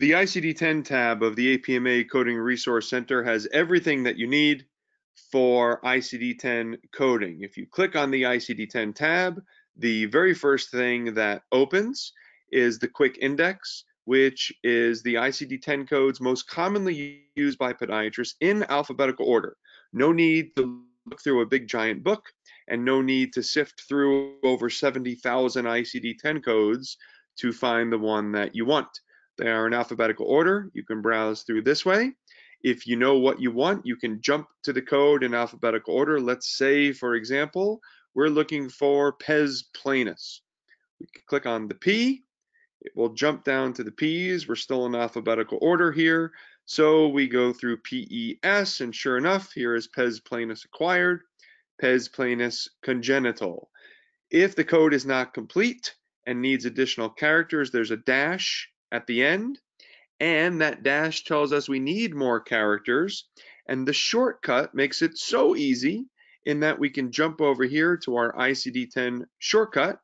The ICD-10 tab of the APMA Coding Resource Center has everything that you need for ICD-10 coding. If you click on the ICD-10 tab, the very first thing that opens is the quick index, which is the ICD-10 codes most commonly used by podiatrists in alphabetical order. No need to look through a big giant book and no need to sift through over 70,000 ICD-10 codes to find the one that you want. They are in alphabetical order. You can browse through this way. If you know what you want, you can jump to the code in alphabetical order. Let's say, for example, we're looking for pes planus. We can click on the P. It will jump down to the P's. We're still in alphabetical order here. So we go through PES, and sure enough, here is pes planus acquired, pes planus congenital. If the code is not complete and needs additional characters, there's a dash at the end, and that dash tells us we need more characters, and the shortcut makes it so easy in that we can jump over here to our ICD-10 shortcut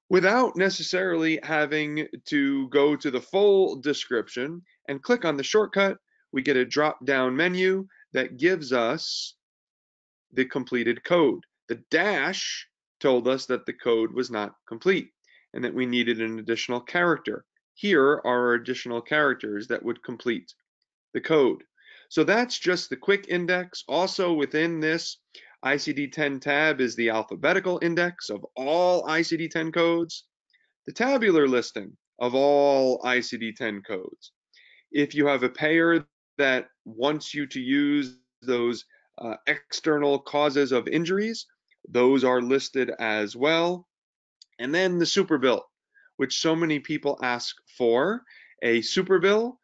without necessarily having to go to the full description and click on the shortcut. We get a drop-down menu that gives us the completed code. The dash told us that the code was not complete and that we needed an additional character. Here are our additional characters that would complete the code. So that's just the quick index. Also within this ICD-10 tab is the alphabetical index of all ICD-10 codes, the tabular listing of all ICD-10 codes. If you have a payer that wants you to use those external causes of injuries, those are listed as well. And then the super bill, which so many people ask for. A super bill,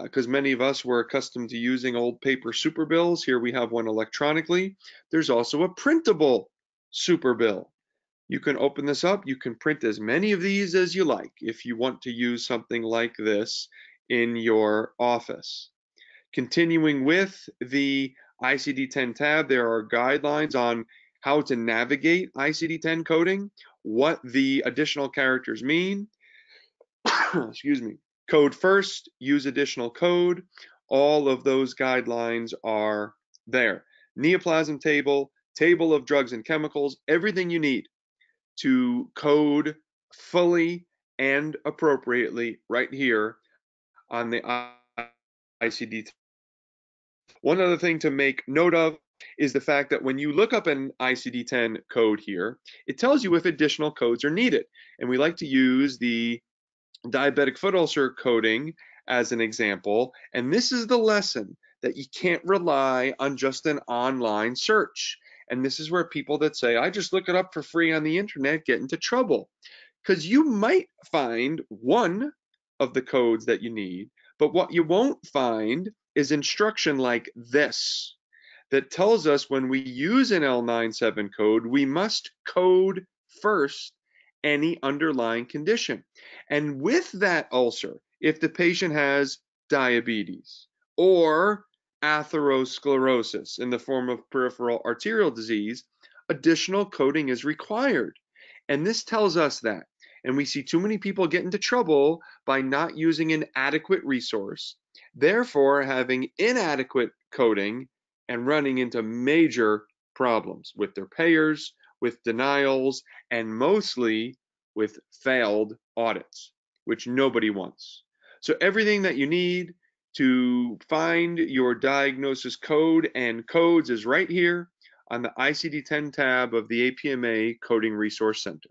because many of us were accustomed to using old paper super bills. Here we have one electronically. There's also a printable super bill. You can open this up. You can print as many of these as you like if you want to use something like this in your office. Continuing with the ICD-10 tab, there are guidelines on how to navigate ICD-10 coding, what the additional characters mean. Excuse me. Code first, use additional code. All of those guidelines are there. Neoplasm table, table of drugs and chemicals, everything you need to code fully and appropriately right here on the ICD-10. One other thing to make note of is the fact that when you look up an ICD-10 code here, it tells you if additional codes are needed. And we like to use the diabetic foot ulcer coding as an example. And this is the lesson that you can't rely on just an online search. And this is where people that say, I just look it up for free on the internet get into trouble. Because you might find one of the codes that you need, but what you won't find is instruction like this that tells us when we use an L97 code, we must code first any underlying condition. And with that ulcer, if the patient has diabetes or atherosclerosis in the form of peripheral arterial disease, additional coding is required. And this tells us that. And we see too many people get into trouble by not using an adequate resource, therefore having inadequate coding and running into major problems with their payers, with denials, and mostly with failed audits, which nobody wants. So everything that you need to find your diagnosis code and codes is right here on the ICD-10 tab of the APMA Coding Resource Center.